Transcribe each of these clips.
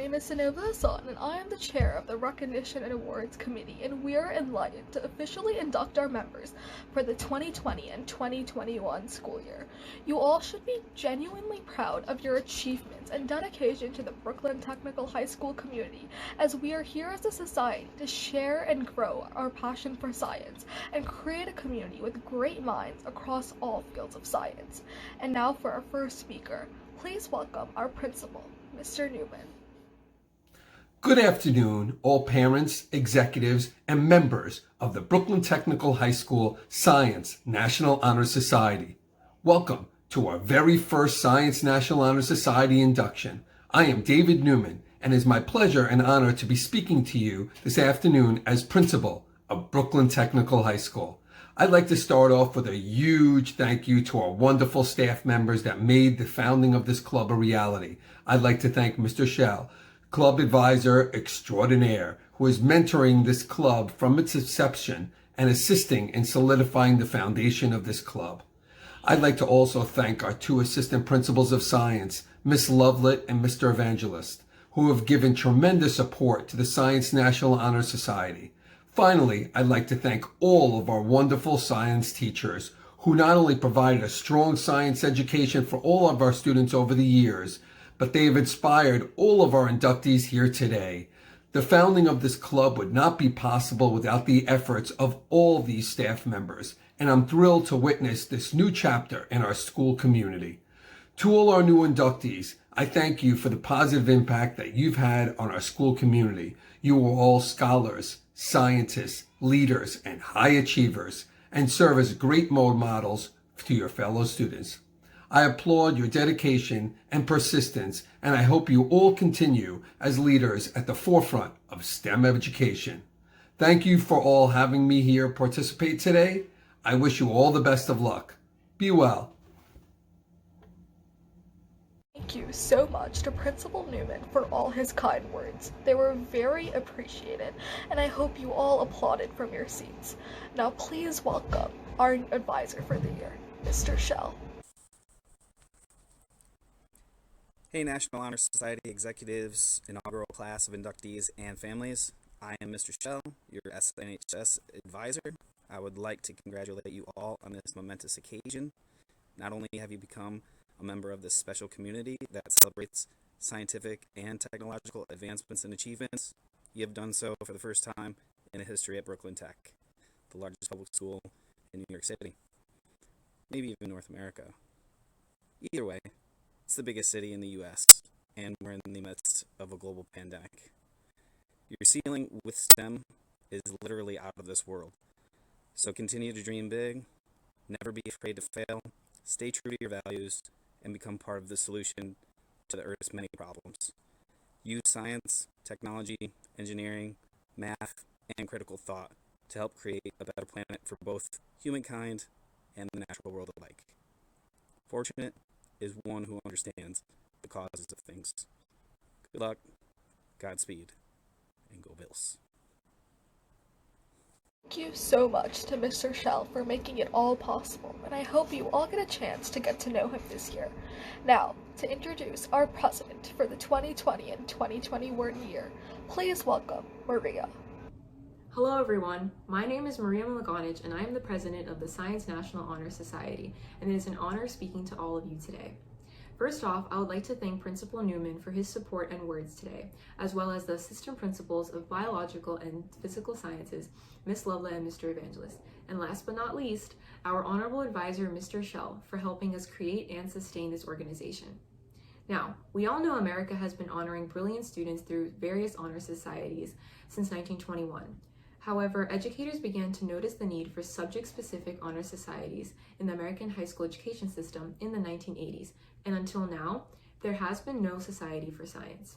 name is Sanova Hasan, and I am the chair of the Recognition and Awards Committee, and we are enlightened to officially induct our members for the 2020 and 2021 school year. You all should be genuinely proud of your achievements and dedication to the Brooklyn Technical High School community, as we are here as a society to share and grow our passion for science and create a community with great minds across all fields of science. And now for our first speaker, please welcome our principal, Mr. Newman. Good afternoon, all parents, executives, and members of the Brooklyn Technical High School Science National Honor Society. Welcome to our very first Science National Honor Society induction. I am David Newman, and it is my pleasure and honor to be speaking to you this afternoon as principal of Brooklyn Technical High School. I'd like to start off with a huge thank you to our wonderful staff members that made the founding of this club a reality. I'd like to thank Mr. Schell, club advisor extraordinaire, who is mentoring this club from its inception and assisting in solidifying the foundation of this club. I'd like to also thank our two assistant principals of science, Miss Lovelett and Mr. Evangelist, who have given tremendous support to the Science National Honor Society. Finally, I'd like to thank all of our wonderful science teachers who not only provided a strong science education for all of our students over the years, but they have inspired all of our inductees here today. The founding of this club would not be possible without the efforts of all these staff members, and I'm thrilled to witness this new chapter in our school community. To all our new inductees, I thank you for the positive impact that you've had on our school community. You are all scholars, scientists, leaders, and high achievers, and serve as great role models to your fellow students. I applaud your dedication and persistence, and I hope you all continue as leaders at the forefront of STEM education. Thank you for all having me here participate today. I wish you all the best of luck. Be well. Thank you so much to Principal Newman for all his kind words. They were very appreciated, and I hope you all applauded from your seats. Now please welcome our advisor for the year, Mr. Schell. Hey National Honor Society executives, inaugural class of inductees, and families. I am Mr. Schell, your SNHS advisor. I would like to congratulate you all on this momentous occasion. Not only have you become a member of this special community that celebrates scientific and technological advancements and achievements, you have done so for the first time in the history at Brooklyn Tech, the largest public school in New York City, maybe even North America. Either way, it's the biggest city in the U.S., and we're in the midst of a global pandemic. Your ceiling with STEM is literally out of this world. So continue to dream big, never be afraid to fail, stay true to your values, and become part of the solution to the Earth's many problems. Use science, technology, engineering, math, and critical thought to help create a better planet for both humankind and the natural world alike. Fortunate is one who understands the causes of things. Good luck, Godspeed, and go Bills. Thank you so much to Mr. Schell for making it all possible, and I hope you all get a chance to get to know him this year. Now, to introduce our president for the 2020 and 2021 year, please welcome Mariya. Hello everyone, my name is Mariya Meleganich, and I am the president of the Science National Honor Society, and it is an honor speaking to all of you today. First off, I would like to thank Principal Newman for his support and words today, as well as the assistant principals of biological and physical sciences, Ms. Lovelett and Mr. Evangelist, and last but not least, our honorable advisor, Mr. Schell, for helping us create and sustain this organization. Now, we all know America has been honoring brilliant students through various honor societies since 1921. However, educators began to notice the need for subject-specific honor societies in the American high school education system in the 1980s, and until now, there has been no society for science.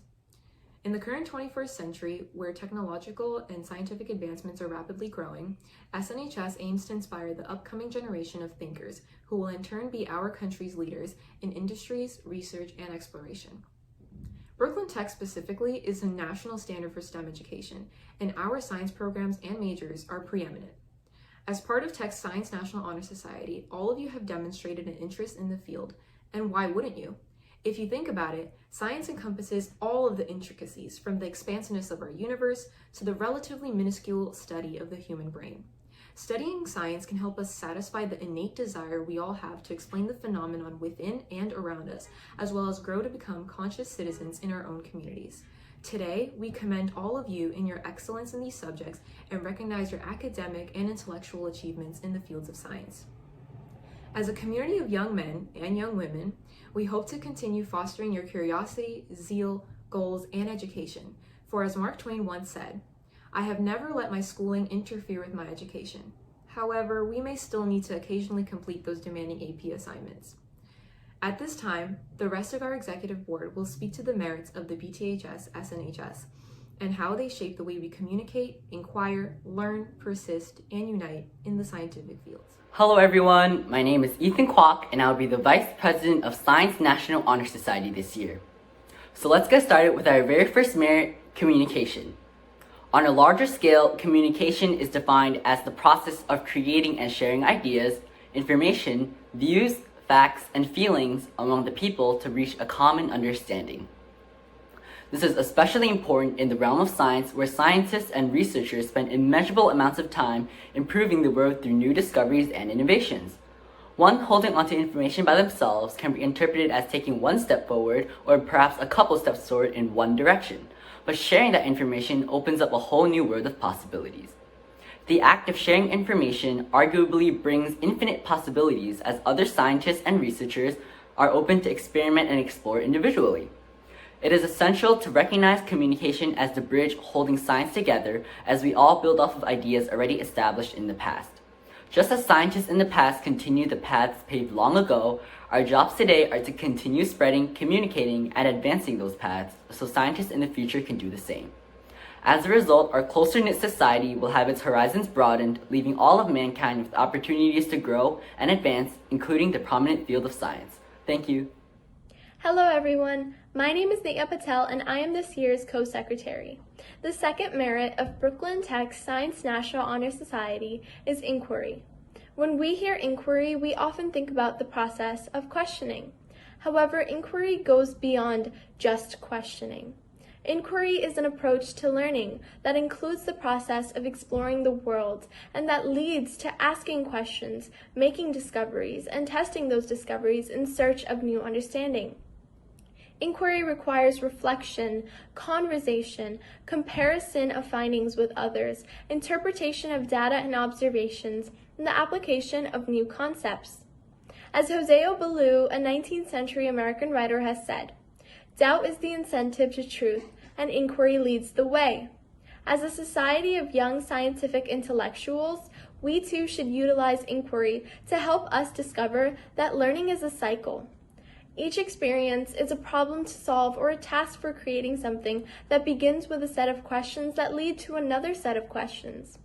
In the current 21st century, where technological and scientific advancements are rapidly growing, SNHS aims to inspire the upcoming generation of thinkers who will in turn be our country's leaders in industries, research, and exploration. Brooklyn Tech specifically is a national standard for STEM education, and our science programs and majors are preeminent. As part of Tech's Science National Honor Society, all of you have demonstrated an interest in the field, and why wouldn't you? If you think about it, science encompasses all of the intricacies, from the expansiveness of our universe to the relatively minuscule study of the human brain. Studying science can help us satisfy the innate desire we all have to explain the phenomenon within and around us, as well as grow to become conscious citizens in our own communities. Today, we commend all of you in your excellence in these subjects and recognize your academic and intellectual achievements in the fields of science. As a community of young men and young women, we hope to continue fostering your curiosity, zeal, goals, and education. For as Mark Twain once said, "I have never let my schooling interfere with my education." However, we may still need to occasionally complete those demanding AP assignments. At this time, the rest of our executive board will speak to the merits of the BTHS SNHS and how they shape the way we communicate, inquire, learn, persist, and unite in the scientific fields. Hello everyone, my name is Ethan Kwok and I'll be the Vice President of Science National Honor Society this year. So let's get started with our very first merit, communication. On a larger scale, communication is defined as the process of creating and sharing ideas, information, views, facts, and feelings among the people to reach a common understanding. This is especially important in the realm of science, where scientists and researchers spend immeasurable amounts of time improving the world through new discoveries and innovations. One holding onto information by themselves can be interpreted as taking one step forward or perhaps a couple steps forward in one direction, but sharing that information opens up a whole new world of possibilities. The act of sharing information arguably brings infinite possibilities, as other scientists and researchers are open to experiment and explore individually. It is essential to recognize communication as the bridge holding science together, as we all build off of ideas already established in the past. Just as scientists in the past continue the paths paved long ago, our jobs today are to continue spreading, communicating, and advancing those paths so scientists in the future can do the same. As a result, our closer-knit society will have its horizons broadened, leaving all of mankind with opportunities to grow and advance, including the prominent field of science. Thank you. Hello everyone, my name is Nia Patel and I am this year's co-secretary. The second merit of Brooklyn Tech's Science National Honor Society is inquiry. When we hear inquiry, we often think about the process of questioning. However, inquiry goes beyond just questioning. Inquiry is an approach to learning that includes the process of exploring the world and that leads to asking questions, making discoveries, and testing those discoveries in search of new understanding. Inquiry requires reflection, conversation, comparison of findings with others, interpretation of data and observations, and the application of new concepts. As José Ballou, a 19th century American writer, has said, "Doubt is the incentive to truth, and inquiry leads the way." As a society of young scientific intellectuals, we too should utilize inquiry to help us discover that learning is a cycle. Each experience is a problem to solve or a task for creating something that begins with a set of questions that lead to another set of questions.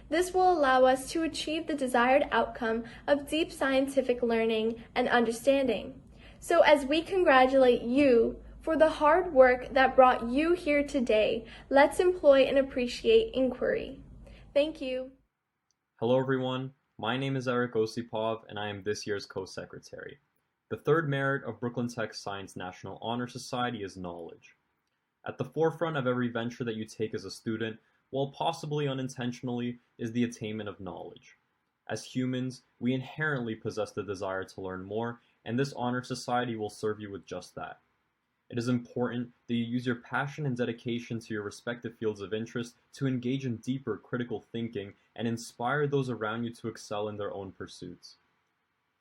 This will allow us to achieve the desired outcome of deep scientific learning and understanding. So as we congratulate you for the hard work that brought you here today, let's employ and appreciate inquiry. Thank you. Hello everyone, my name is Osipov and I am this year's co-secretary. The third merit of Brooklyn Tech's Science National Honor Society is knowledge. At the forefront of every venture that you take as a student, while possibly unintentionally, is the attainment of knowledge. As humans, we inherently possess the desire to learn more, and this honor society will serve you with just that. It is important that you use your passion and dedication to your respective fields of interest to engage in deeper critical thinking and inspire those around you to excel in their own pursuits.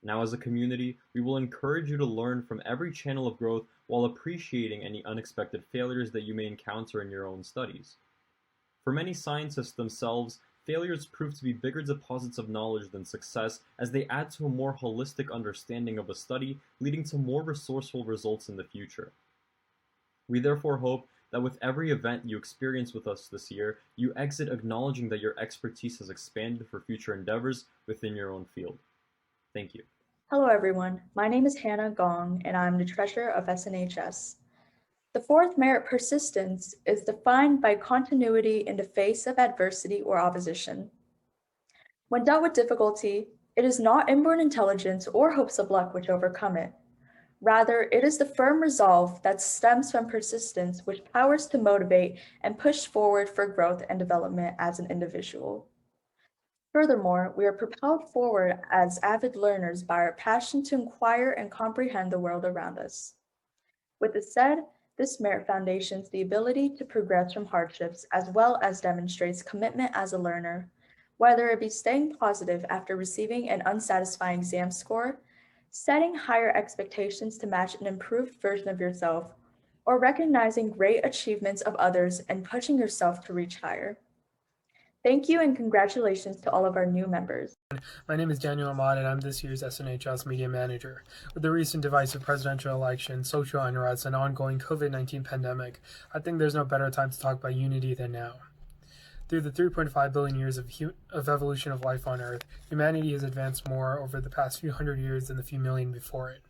Now, as a community, we will encourage you to learn from every channel of growth while appreciating any unexpected failures that you may encounter in your own studies. For many scientists themselves, failures prove to be bigger deposits of knowledge than success, as they add to a more holistic understanding of a study, leading to more resourceful results in the future. We therefore hope that with every event you experience with us this year, you exit acknowledging that your expertise has expanded for future endeavors within your own field. Thank you. Hello everyone, my name is Gong and I'm the treasurer of SNHS. The fourth merit, persistence, is defined by continuity in the face of adversity or opposition. When dealt with difficulty, it is not inborn intelligence or hopes of luck which overcome it. Rather, it is the firm resolve that stems from persistence which powers to motivate and push forward for growth and development as an individual. Furthermore, we are propelled forward as avid learners by our passion to inquire and comprehend the world around us. With this said, this merit foundations the ability to progress from hardships as well as demonstrates commitment as a learner, whether it be staying positive after receiving an unsatisfying exam score, setting higher expectations to match an improved version of yourself, or recognizing great achievements of others and pushing yourself to reach higher. Thank you and congratulations to all of our new members. My name is Daniel Ahmad and I'm this year's SNHS Media Manager. With the recent divisive presidential election, social unrest, and ongoing COVID-19 pandemic, I think there's no better time to talk about unity than now. Through the 3.5 billion years of evolution of life on Earth, humanity has advanced more over the past few hundred years than the few million before it.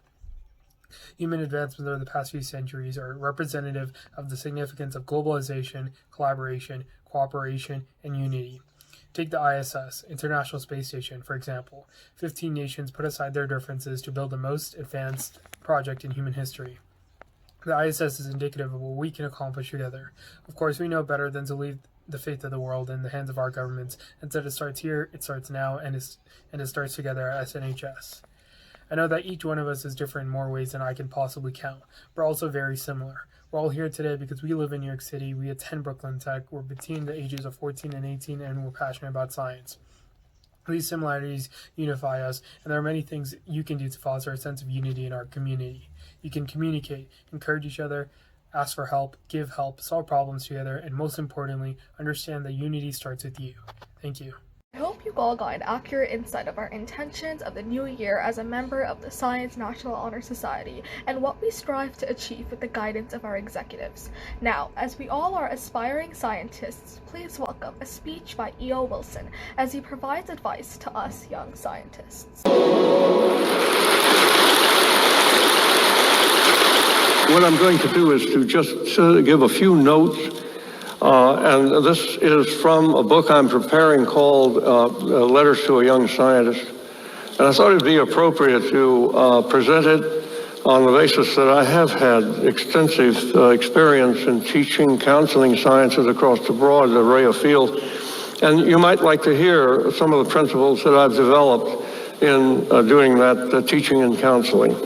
Human advancements over the past few centuries are representative of the significance of globalization, collaboration, cooperation, and unity. Take the ISS, International Space Station, for example. 15 nations put aside their differences to build the most advanced project in human history. The ISS is indicative of what we can accomplish together. Of course, we know better than to leave the fate of the world in the hands of our governments. Instead, it starts here, it starts now, and it starts together at SNHS. I know that each one of us is different in more ways than I can possibly count, but also very similar. We're all here today because we live in New York City, we attend Brooklyn Tech, we're between the ages of 14 and 18, and we're passionate about science. These similarities unify us, and there are many things you can do to foster a sense of unity in our community. You can communicate, encourage each other, ask for help, give help, solve problems together, and most importantly, understand that unity starts with you. Thank you. I hope you all got an accurate insight of our intentions of the new year as a member of the Science National Honor Society and what we strive to achieve with the guidance of our executives. Now, as we all are aspiring scientists, please welcome a speech by E.O. Wilson as he provides advice to us young scientists. What I'm going to do is to just give a few notes. And this is from a book I'm preparing called Letters to a Young Scientist. And I thought it'd be appropriate to present it on the basis that I have had extensive experience in teaching, counseling sciences across the broad array of fields. And you might like to hear some of the principles that I've developed in doing that teaching and counseling.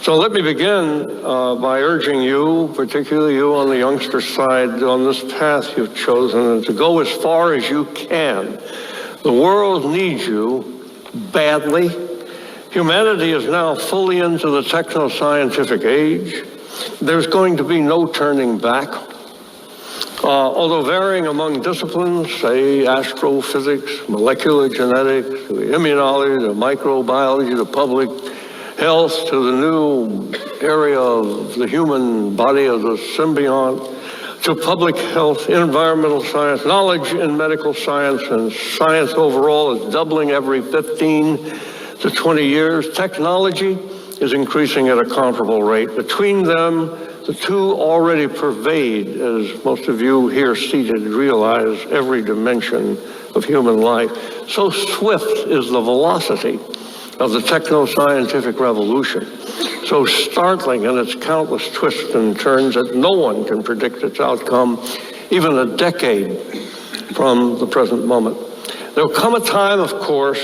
So let me begin by urging you, particularly you on the youngster side, on this path you've chosen, and to go as far as you can. The world needs you badly. Humanity is now fully into the techno-scientific age. There's going to be no turning back. Although varying among disciplines, say astrophysics, molecular genetics, immunology, the microbiology, the public health, to the new area of the human body of the symbiont, to public health, environmental science, knowledge in medical science, and science overall is doubling every 15 to 20 years. Technology is increasing at a comparable rate. Between them, the two already pervade, as most of you here seated realize, every dimension of human life. So swift is the velocity of the techno-scientific revolution, so startling in its countless twists and turns that no one can predict its outcome even a decade from the present moment. There'll come a time, of course,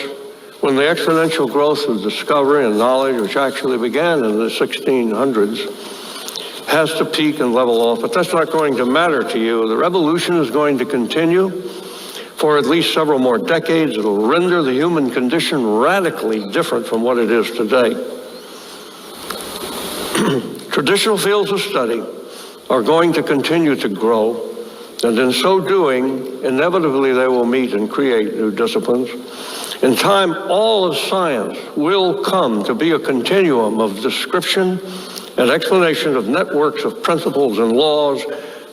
when the exponential growth of discovery and knowledge, which actually began in the 1600s, has to peak and level off, but that's not going to matter to you. The revolution is going to continue for at least several more decades. It'll render the human condition radically different from what it is today. Traditional fields of study are going to continue to grow, and in so doing, inevitably they will meet and create new disciplines. In time, all of science will come to be a continuum of description and explanation of networks of principles and laws.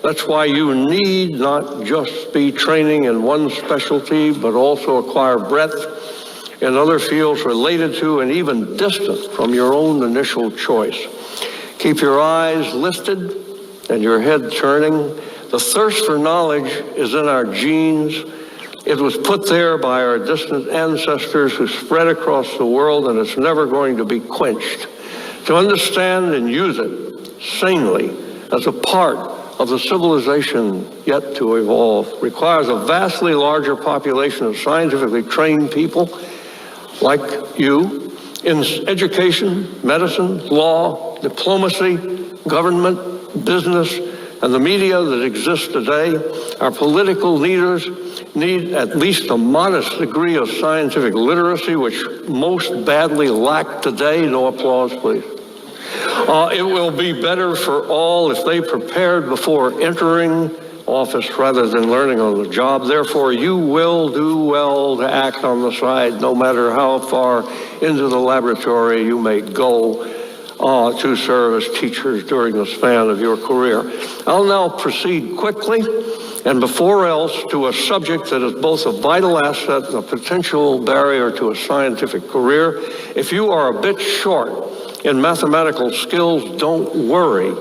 That's why you need not just be training in one specialty, but also acquire breadth in other fields related to and even distant from your own initial choice. Keep your eyes lifted and your head turning. The thirst for knowledge is in our genes. It was put there by our distant ancestors who spread across the world, and it's never going to be quenched To understand and use it sanely as a part of the civilization yet to evolve requires a vastly larger population of scientifically trained people like you in education, medicine, law, diplomacy, government, business, and the media that exists today. Our political leaders need at least a modest degree of scientific literacy, which most badly lack today. No applause, please. It will be better for all if they prepared before entering office rather than learning on the job. Therefore, you will do well to act on the side, no matter how far into the laboratory you may go to serve as teachers during the span of your career. I'll now proceed quickly and before else to a subject that is both a vital asset and a potential barrier to a scientific career. If you are a bit short in mathematical skills, don't worry.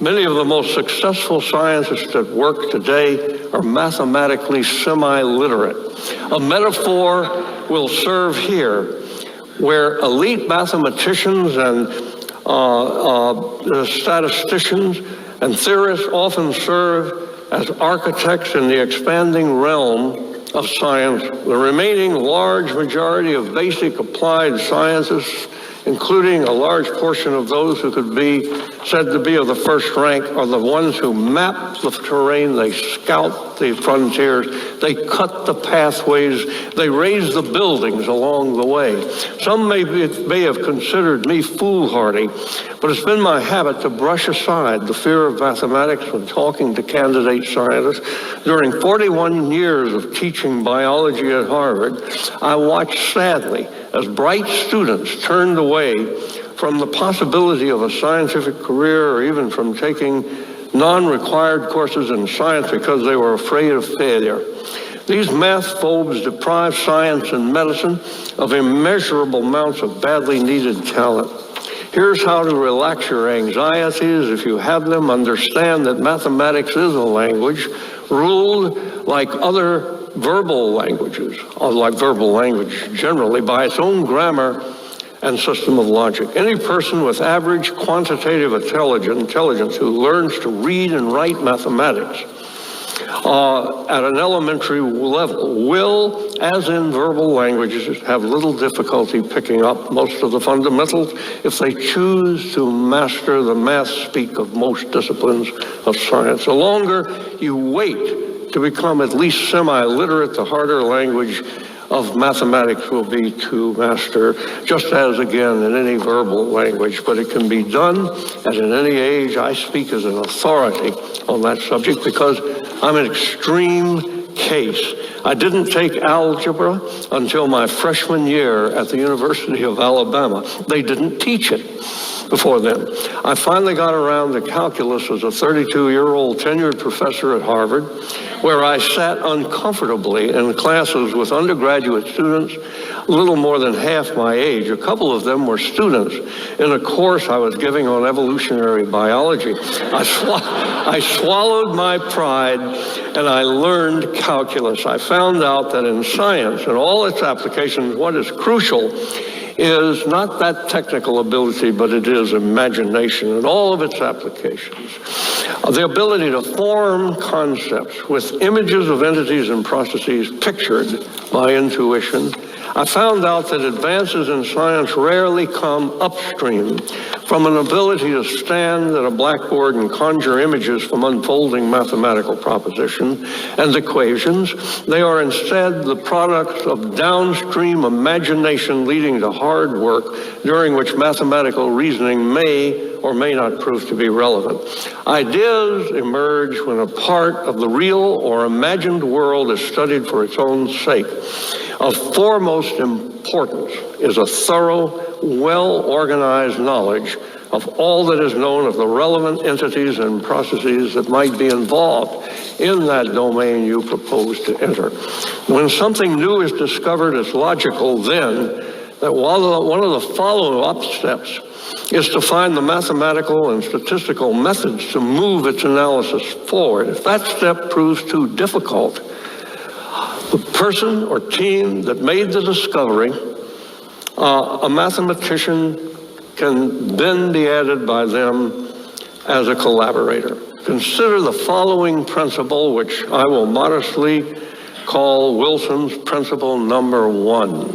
Many of the most successful scientists at work today are mathematically semi-literate. A metaphor will serve here where elite mathematicians and statisticians and theorists often serve as architects in the expanding realm of science. The remaining large majority of basic applied scientists, including a large portion of those who could be said to be of the first rank, are the ones who map the terrain, they scout the frontiers, they cut the pathways, they raise the buildings along the way. Some may have considered me foolhardy, but it's been my habit to brush aside the fear of mathematics when talking to candidate scientists. During 41 years of teaching biology at Harvard, I watched sadly as bright students turned away from the possibility of a scientific career or even from taking non-required courses in science because they were afraid of failure. These math phobes deprive science and medicine of immeasurable amounts of badly needed talent. Here's how to relax your anxieties if you have them. Understand that mathematics is a language ruled like other verbal languages, like verbal language generally, by its own grammar and system of logic. Any person with average quantitative intelligence who learns to read and write mathematics at an elementary level will, as in verbal languages, have little difficulty picking up most of the fundamentals if they choose to master the math speak of most disciplines of science. The longer you wait to become at least semi-literate, the harder language of mathematics will be to master, just as, again, in any verbal language. But it can be done at any age. I speak as an authority on that subject because I'm an extreme case. I didn't take algebra until my freshman year at the University of Alabama. They didn't teach it before then. I finally got around to calculus as a 32-year-old tenured professor at Harvard, where I sat uncomfortably in classes with undergraduate students a little more than half my age. A couple of them were students in a course I was giving on evolutionary biology. I swallowed my pride and I learned calculus. I found out that in science and all its applications, what is crucial is not that technical ability, but it is imagination in all of its applications. The ability to form concepts with images of entities and processes pictured by intuition. I found out that advances in science rarely come upstream from an ability to stand at a blackboard and conjure images from unfolding mathematical propositions and equations. They are instead the products of downstream imagination leading to hard work, during which mathematical reasoning may or may not prove to be relevant. Ideas emerge when a part of the real or imagined world is studied for its own sake. Of foremost importance is a thorough, well-organized knowledge of all that is known of the relevant entities and processes that might be involved in that domain you propose to enter. When something new is discovered, it's logical then that one of the follow-up steps is to find the mathematical and statistical methods to move its analysis forward. If that step proves too difficult, the person or team that made the discovery, a mathematician can then be added by them as a collaborator. Consider the following principle, which I will modestly call Wilson's principle number 1.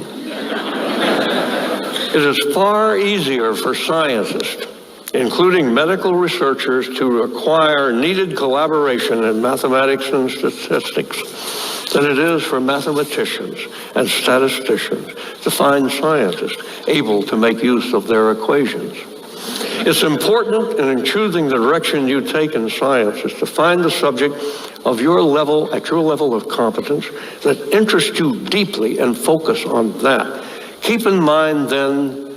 It is far easier for scientists, including medical researchers, to acquire needed collaboration in mathematics and statistics than it is for mathematicians and statisticians to find scientists able to make use of their equations. It's important in choosing the direction you take in science is to find the subject of your level, at your level of competence, that interests you deeply and focus on that. Keep in mind then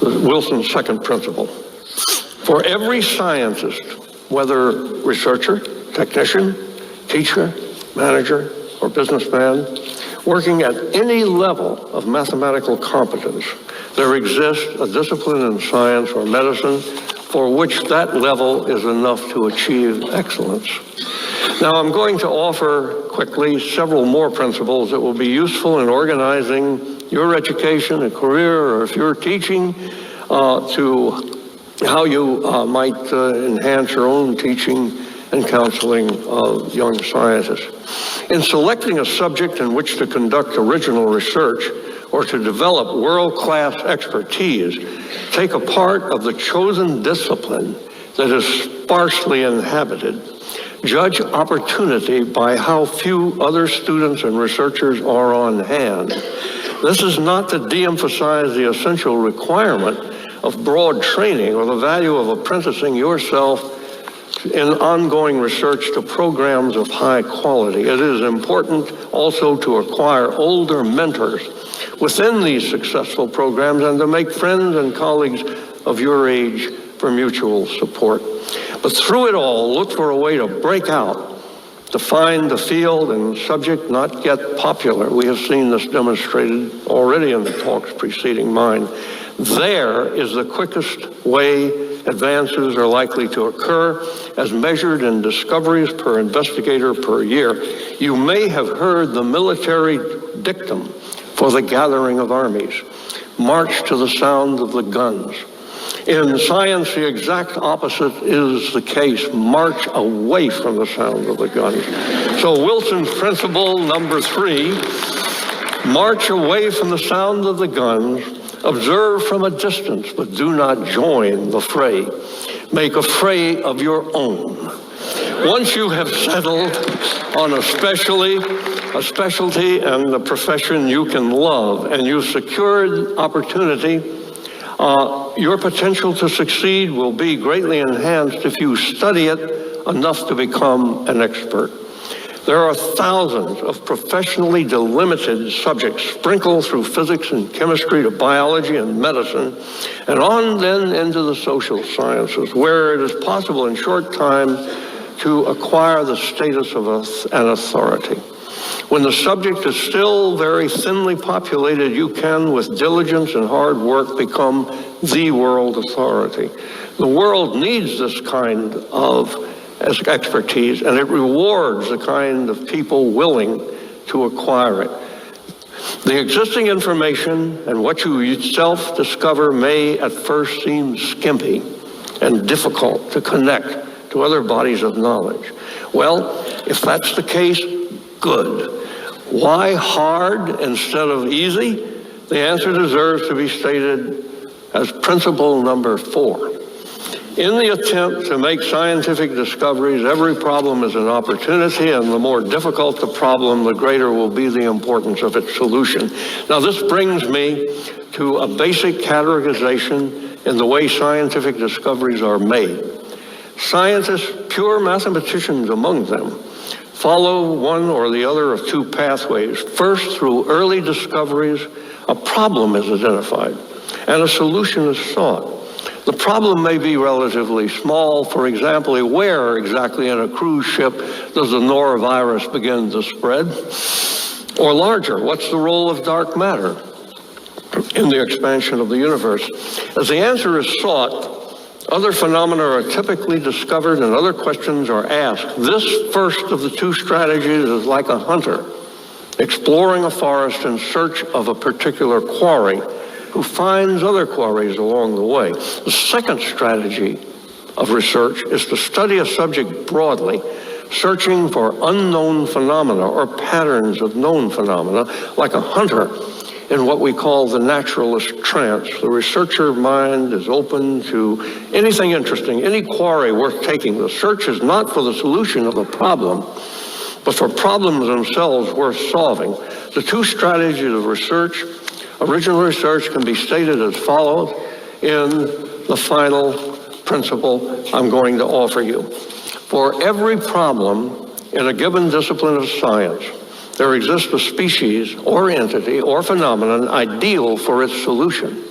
Wilson's second principle. For every scientist, whether researcher, technician, teacher, manager, or businessman, working at any level of mathematical competence, there exists a discipline in science or medicine for which that level is enough to achieve excellence. Now, I'm going to offer quickly several more principles that will be useful in organizing your education and career, or if you're teaching, to how you might enhance your own teaching and counseling of young scientists. In selecting a subject in which to conduct original research or to develop world-class expertise, take a part of the chosen discipline that is sparsely inhabited. Judge opportunity by how few other students and researchers are on hand. This is not to de-emphasize the essential requirement of broad training or the value of apprenticing yourself in ongoing research to programs of high quality. It is important also to acquire older mentors within these successful programs and to make friends and colleagues of your age for mutual support. But through it all, look for a way to break out, to find the field and subject not get popular. We have seen this demonstrated already in the talks preceding mine. There is the quickest way advances are likely to occur, as measured in discoveries per investigator per year. You may have heard the military dictum for the gathering of armies: march to the sound of the guns. In science, the exact opposite is the case: march away from the sound of the guns. So Wilson's principle number 3, march away from the sound of the guns. Observe from a distance, but do not join the fray. Make a fray of your own. Once you have settled on a specialty and a profession you can love, and you've secured opportunity, your potential to succeed will be greatly enhanced if you study it enough to become an expert. There are thousands of professionally delimited subjects sprinkled through physics and chemistry to biology and medicine, and on then into the social sciences, where it is possible in short time to acquire the status of an authority. When the subject is still very thinly populated, you can, with diligence and hard work, become the world authority. The world needs this kind of expertise, and it rewards the kind of people willing to acquire it. The existing information and what you yourself discover may at first seem skimpy and difficult to connect to other bodies of knowledge. Well, if that's the case, good. Why hard instead of easy? The answer deserves to be stated as principle number 4. In the attempt to make scientific discoveries, every problem is an opportunity, and the more difficult the problem, the greater will be the importance of its solution. Now, this brings me to a basic categorization in the way scientific discoveries are made. Scientists, pure mathematicians among them, follow one or the other of 2 pathways. First, through early discoveries, a problem is identified and a solution is sought. The problem may be relatively small. For example, where exactly in a cruise ship does the norovirus begin to spread? Or larger, what's the role of dark matter in the expansion of the universe? As the answer is sought, other phenomena are typically discovered and other questions are asked. This first of the 2 strategies is like a hunter exploring a forest in search of a particular quarry who finds other quarries along the way. The second strategy of research is to study a subject broadly, searching for unknown phenomena or patterns of known phenomena, like a hunter in what we call the naturalist trance. The researcher mind is open to anything interesting, any quarry worth taking. The search is not for the solution of a problem, but for problems themselves worth solving. The two strategies of research, original research, can be stated as follows in the final principle I'm going to offer you. For every problem in a given discipline of science, there exists a species or entity or phenomenon ideal for its solution.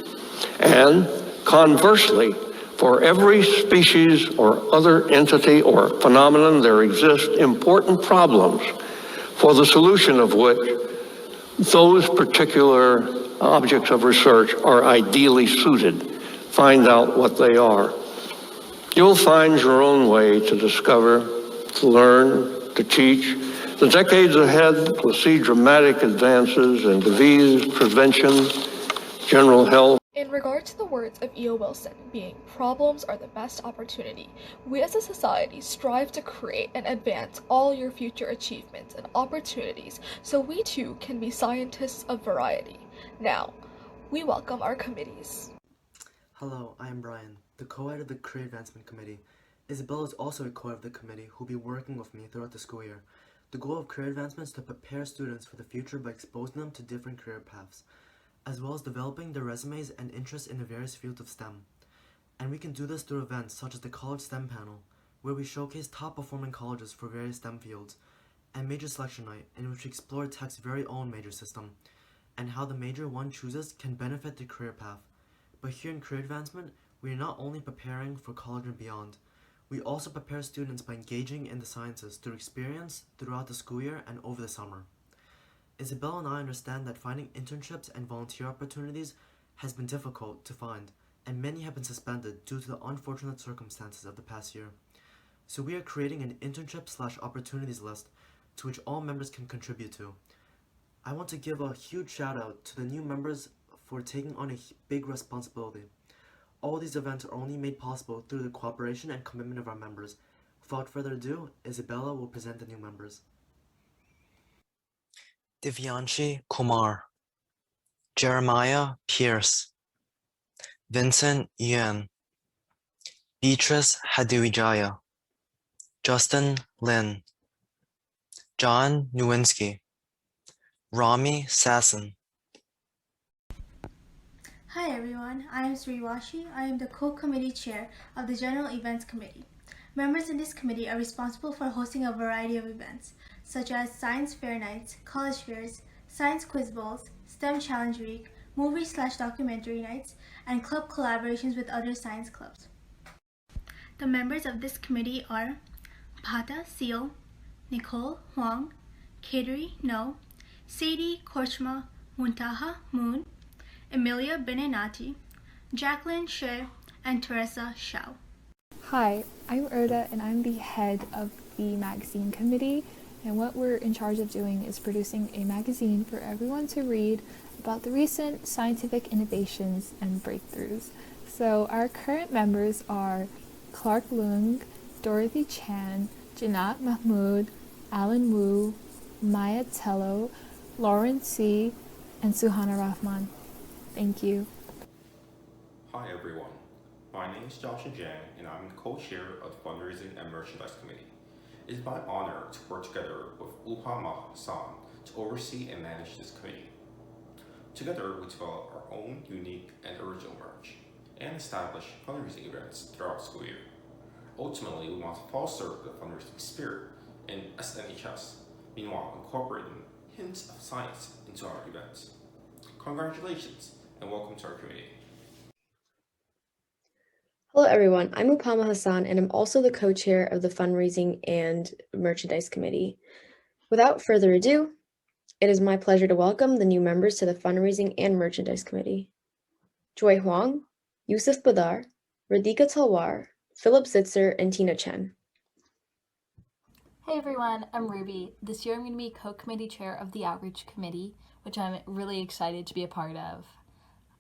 And conversely, for every species or other entity or phenomenon, there exist important problems for the solution of which those particular objects of research are ideally suited. Find out what they are. You'll find your own way to discover, to learn, to teach. The decades ahead will see dramatic advances in disease prevention, general health. In regard to the words of E.O. Wilson being, "Problems are the best opportunity," we as a society strive to create and advance all your future achievements and opportunities so we too can be scientists of variety. Now, we welcome our committees. Hello, I am Brian, the co-head of the Career Advancement Committee. Isabella is also a co-head of the committee who will be working with me throughout the school year. The goal of career advancement is to prepare students for the future by exposing them to different career paths, as well as developing their resumes and interests in the various fields of STEM. And we can do this through events such as the College STEM Panel, where we showcase top-performing colleges for various STEM fields, and Major Selection Night, in which we explore Tech's very own major system, and how the major one chooses can benefit their career path. But here in career advancement, we are not only preparing for college and beyond, we also prepare students by engaging in the sciences through experience throughout the school year and over the summer. Isabella and I understand that finding internships and volunteer opportunities has been difficult to find, and many have been suspended due to the unfortunate circumstances of the past year. So we are creating an internship/opportunities list to which all members can contribute to. I want to give a huge shout out to the new members for taking on a big responsibility. All these events are only made possible through the cooperation and commitment of our members. Without further ado, Isabella will present the new members. Divyanshi Kumar, Jeremiah Pierce, Vincent Yuan, Beatrice Haduwijaya, Justin Lin, John Nowinski, Rami Sasson. Hi everyone, I am Srewashi. I am the co-committee chair of the General Events Committee. Members in this committee are responsible for hosting a variety of events, such as science fair nights, college fairs, science quiz bowls, STEM challenge week, movie/documentary nights, and club collaborations with other science clubs. The members of this committee are Pata Seal, Nicole Huang, Kateri No, Sadie Korchma Muntaha Moon, Emilia Benenati, Jacqueline Shea, and Teresa Schell. Hi, I'm Erda and I'm the head of the magazine committee, and what we're in charge of doing is producing a magazine for everyone to read about the recent scientific innovations and breakthroughs. So our current members are Clark Leung, Dorothy Chan, Janat Mahmood, Alan Wu, Maya Tello, Lauren C., and Suhana Rahman. Thank you. Hi everyone, my name is Jiaxuan Jiang and I'm the co-chair of the Fundraising and Merchandise Committee. It is my honor to work together with Upama Hasan to oversee and manage this committee. Together we develop our own unique and original merch and establish fundraising events throughout the school year. Ultimately, we want to foster the fundraising spirit in SNHS, meanwhile incorporating hints of science into our events. Congratulations and welcome to our committee. Hello everyone, I'm Upama Hasan and I'm also the co-chair of the Fundraising and Merchandise Committee. Without further ado, it is my pleasure to welcome the new members to the Fundraising and Merchandise Committee. Joy Huang, Yusuf Badar, Radhika Talwar, Philip Zitzer, and Tina Chen. Hey everyone, I'm Ruby. This year I'm going to be co-committee chair of the Outreach Committee, which I'm really excited to be a part of.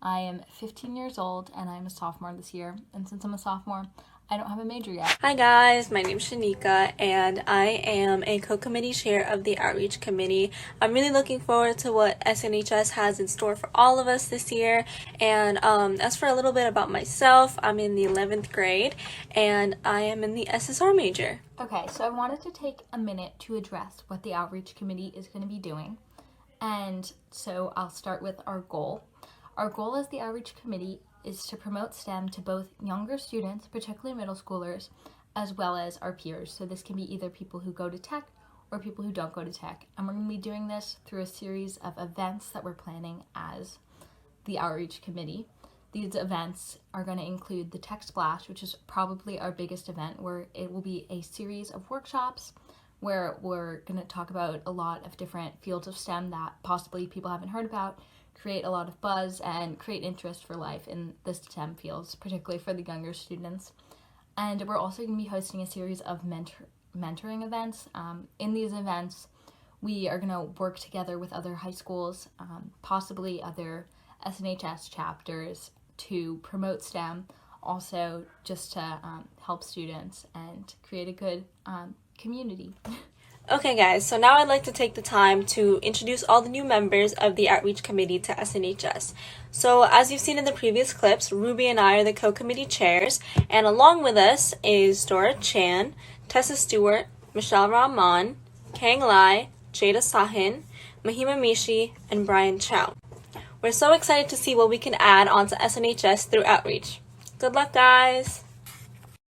I am 15 years old and I'm a sophomore this year. And since I'm a sophomore, I don't have a major yet. Hi guys, my name's Shanika and I am a co-committee chair of the Outreach Committee. I'm really looking forward to what SNHS has in store for all of us this year. And as for a little bit about myself, I'm in the 11th grade and I am in the SSR major. Okay, so I wanted to take a minute to address what the Outreach Committee is going to be doing. And so I'll start with our goal. Our goal as the Outreach Committee is to promote STEM to both younger students, particularly middle schoolers, as well as our peers. So this can be either people who go to tech or people who don't go to tech. And we're going to be doing this through a series of events that we're planning as the Outreach Committee. These events are going to include the Tech Splash, which is probably our biggest event, where it will be a series of workshops where we're going to talk about a lot of different fields of STEM that possibly people haven't heard about, create a lot of buzz, and create interest for life in the STEM fields, particularly for the younger students. And we're also going to be hosting a series of mentoring events. In these events, we are going to work together with other high schools, possibly other SNHS chapters, to promote STEM, also just to help students and create a good community. Okay guys, so now I'd like to take the time to introduce all the new members of the Outreach Committee to SNHS. So as you've seen in the previous clips, Ruby and I are the co-committee chairs, and along with us is Dora Chan, Tessa Stewart, Michelle Rahman, Kang Lai, Jada Sahin, Mahima Mishi, and Brian Chow. We're so excited to see what we can add onto SNHS through Outreach. Good luck guys!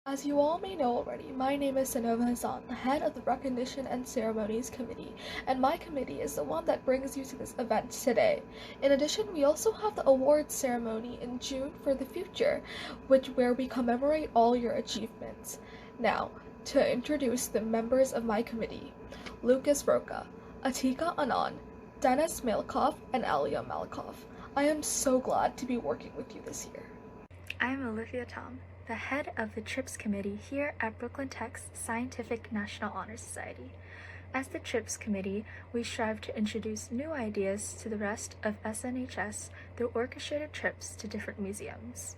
As you all may know already, my name is Sanova Hasan, the head of the Recognition and Ceremonies Committee, and my committee is the one that brings you to this event today. In addition, we also have the awards ceremony in June for the future, where we commemorate all your achievements. Now, to introduce the members of my committee: Lucas Roca, Atika Anand, Dennis Malikoff, and Alia Malikoff. I am so glad to be working with you this year. I am Alivia Tom, the head of the TRIPS Committee here at Brooklyn Tech's Scientific National Honor Society. As the TRIPS Committee, we strive to introduce new ideas to the rest of SNHS through orchestrated trips to different museums.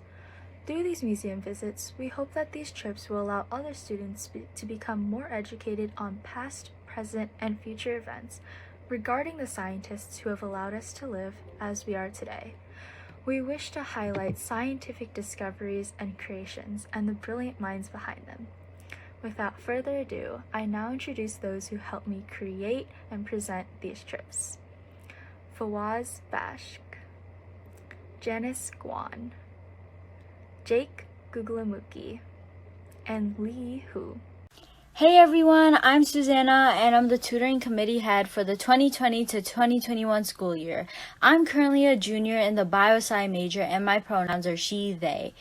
Through these museum visits, we hope that these trips will allow other students to become more educated on past, present, and future events regarding the scientists who have allowed us to live as we are today. We wish to highlight scientific discoveries and creations and the brilliant minds behind them. Without further ado, I now introduce those who helped me create and present these trips. Fawaz Bashk, Janice Guan, Jake Guglamuki, and Lee Hu. Hey everyone, I'm Suzana and I'm the Tutoring Committee head for the 2020 to 2021 school year. I'm currently a junior in the Biosci major and my pronouns are she, they.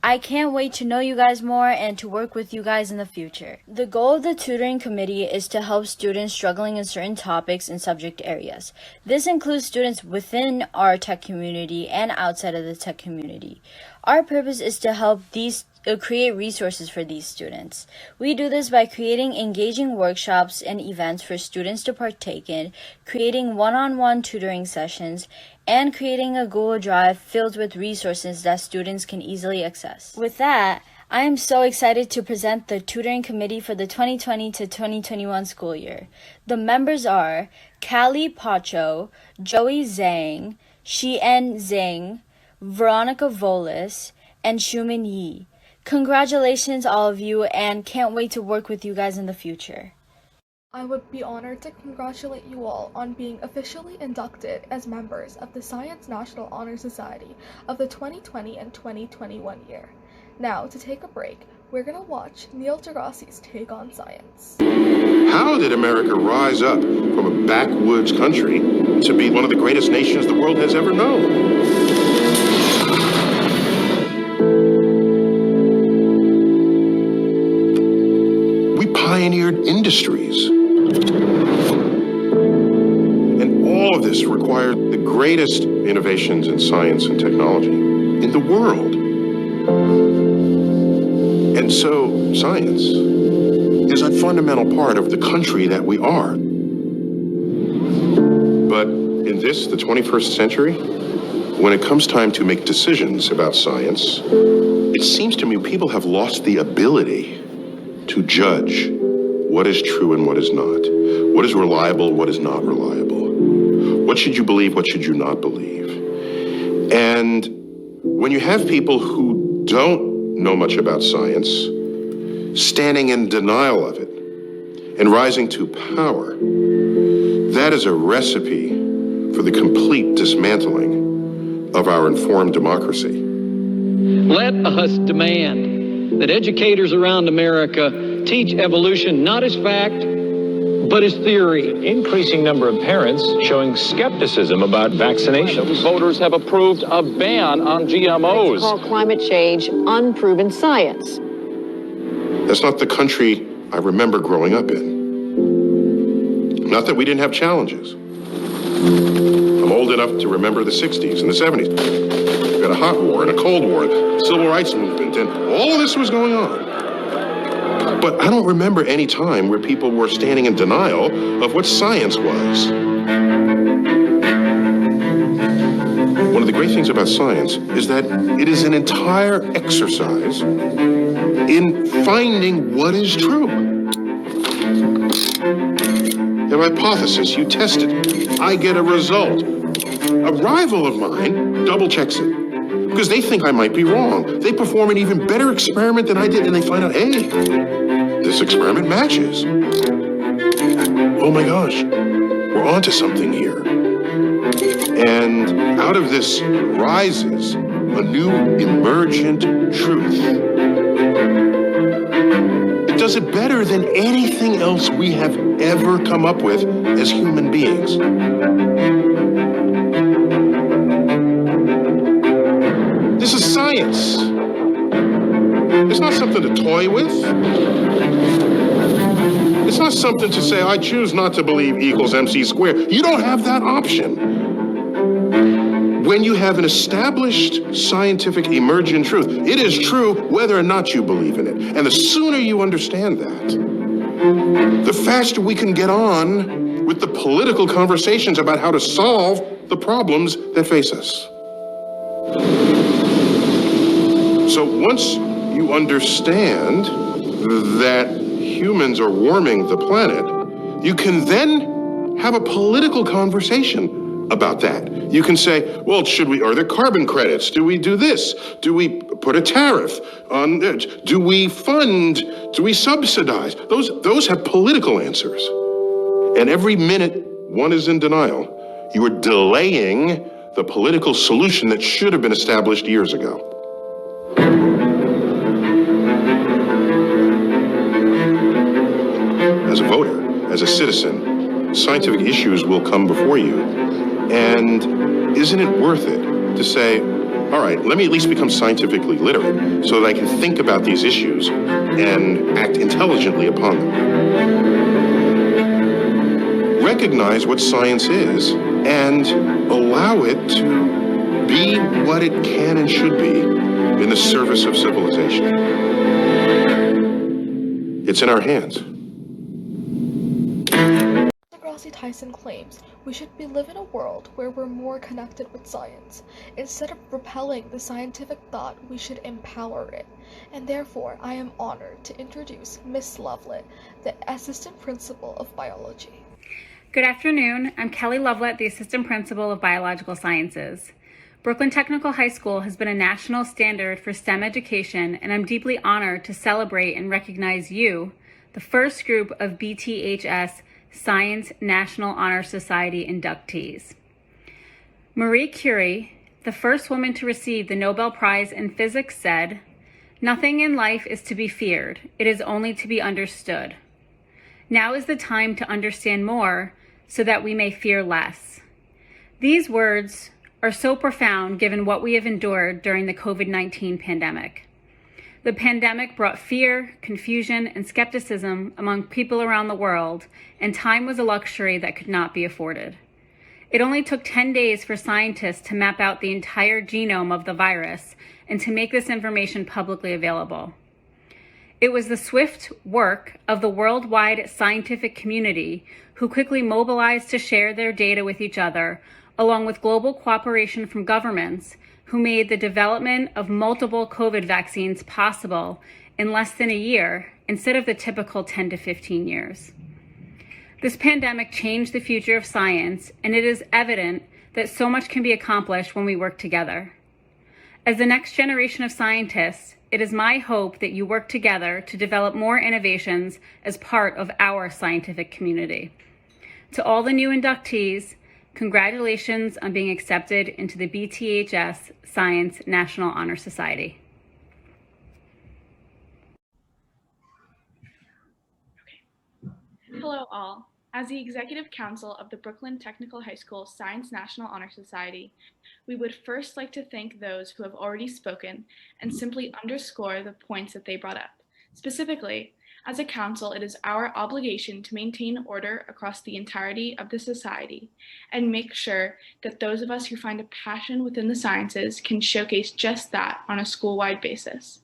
I can't wait to know you guys more and to work with you guys in the future. The goal of the Tutoring Committee is to help students struggling in certain topics and subject areas. This includes students within our tech community and outside of the tech community. Our purpose is to help create resources for these students. We do this by creating engaging workshops and events for students to partake in, creating one-on-one tutoring sessions, and creating a Google Drive filled with resources that students can easily access. With that, I am so excited to present the Tutoring Committee for the 2020 to 2021 school year. The members are Callie Pacho, Joey Zhang, Xian Zhang, Veronica Volis, and Shumin Yi. Congratulations all of you, and can't wait to work with you guys in the future. I would be honored to congratulate you all on being officially inducted as members of the Science National Honor Society of the 2020 and 2021 year. Now, to take a break, we're going to watch Neil deGrasse's take on science. How did America rise up from a backwoods country to be one of the greatest nations the world has ever known? Pioneered industries. And all of this required the greatest innovations in science and technology in the world. And so science is a fundamental part of the country that we are. But in this, the 21st century, when it comes time to make decisions about science, it seems to me people have lost the ability to judge what is true and what is not. What is reliable, what is not reliable. What should you believe, what should you not believe? And when you have people who don't know much about science, standing in denial of it and rising to power, that is a recipe for the complete dismantling of our informed democracy. Let us demand that educators around America teach evolution not as fact, but as theory. Increasing number of parents showing skepticism about vaccinations. Voters have approved a ban on GMOs. Call climate change unproven science. That's not the country I remember growing up in. Not that we didn't have challenges. I'm old enough to remember the 60s and the 70s. We had a hot war and a cold war, the civil rights movement, and all of this was going on. But I don't remember any time where people were standing in denial of what science was. One of the great things about science is that it is an entire exercise in finding what is true. You have a hypothesis, you test it. I get a result. A rival of mine double checks it because they think I might be wrong. They perform an even better experiment than I did, and they find out, hey, this experiment matches. Oh my gosh, we're onto something here. And out of this rises a new emergent truth. It does it better than anything else we have ever come up with as human beings. This is science. It's not something to toy with. It's not something to say, I choose not to believe equals MC squared. You don't have that option. When you have an established scientific emergent truth, it is true whether or not you believe in it. And the sooner you understand that, the faster we can get on with the political conversations about how to solve the problems that face us. So once you understand that humans are warming the planet, you can then have a political conversation about that. You can say, well, are there carbon credits? Do we do this? Do we put a tariff on it? Do we fund? Do we subsidize? Those have political answers. And every minute one is in denial, you are delaying the political solution that should have been established years ago. As a voter, as a citizen, scientific issues will come before you. And isn't it worth it to say, all right, let me at least become scientifically literate so that I can think about these issues and act intelligently upon them. Recognize what science is and allow it to be what it can and should be in the service of civilization. It's in our hands. Tyson claims we should live in a world where we're more connected with science. Instead of repelling the scientific thought, we should empower it. And therefore, I am honored to introduce Miss Lovelett, the Assistant Principal of Biology. Good afternoon. I'm Kelly Lovelett, the Assistant Principal of Biological Sciences. Brooklyn Technical High School has been a national standard for STEM education, and I'm deeply honored to celebrate and recognize you, the first group of BTHS Science National Honor Society inductees. Marie Curie, the first woman to receive the Nobel Prize in Physics, said, "Nothing in life is to be feared, it is only to be understood. Now is the time to understand more so that we may fear less." These words are so profound given what we have endured during the COVID-19 pandemic. The pandemic brought fear, confusion, and skepticism among people around the world, and time was a luxury that could not be afforded. It only took 10 days for scientists to map out the entire genome of the virus and to make this information publicly available. It was the swift work of the worldwide scientific community who quickly mobilized to share their data with each other, along with global cooperation from governments who made the development of multiple COVID vaccines possible in less than a year instead of the typical 10 to 15 years. This pandemic changed the future of science, and it is evident that so much can be accomplished when we work together. As the next generation of scientists, it is my hope that you work together to develop more innovations as part of our scientific community. To all the new inductees, congratulations on being accepted into the BTHS Science National Honor Society. Hello all. As the Executive Council of the Brooklyn Technical High School Science National Honor Society, we would first like to thank those who have already spoken and simply underscore the points that they brought up. Specifically, as a council, it is our obligation to maintain order across the entirety of the society and make sure that those of us who find a passion within the sciences can showcase just that on a school-wide basis.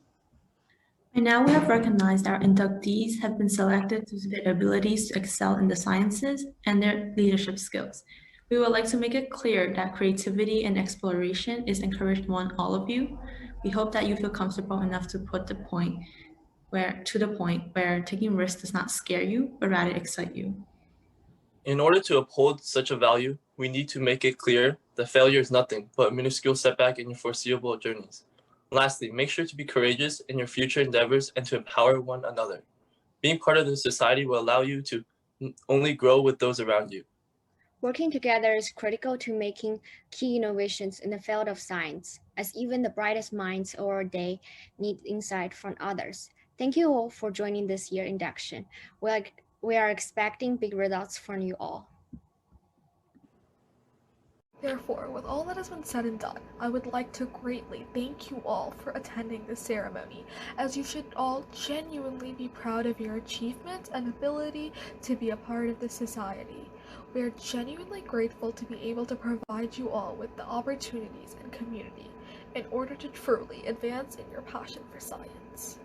And now we have recognized our inductees have been selected due to their abilities to excel in the sciences and their leadership skills. We would like to make it clear that creativity and exploration is encouraged among all of you. We hope that you feel comfortable enough to put the point where taking risks does not scare you, but rather excite you. In order to uphold such a value, we need to make it clear that failure is nothing but a minuscule setback in your foreseeable journeys. Lastly, make sure to be courageous in your future endeavors and to empower one another. Being part of the society will allow you to only grow with those around you. Working together is critical to making key innovations in the field of science, as even the brightest minds of our day need insight from others. Thank you all for joining this year's induction. We are expecting big results from you all. Therefore, with all that has been said and done, I would like to greatly thank you all for attending this ceremony, as you should all genuinely be proud of your achievement and ability to be a part of this society. We are genuinely grateful to be able to provide you all with the opportunities and community in order to truly advance in your passion for science.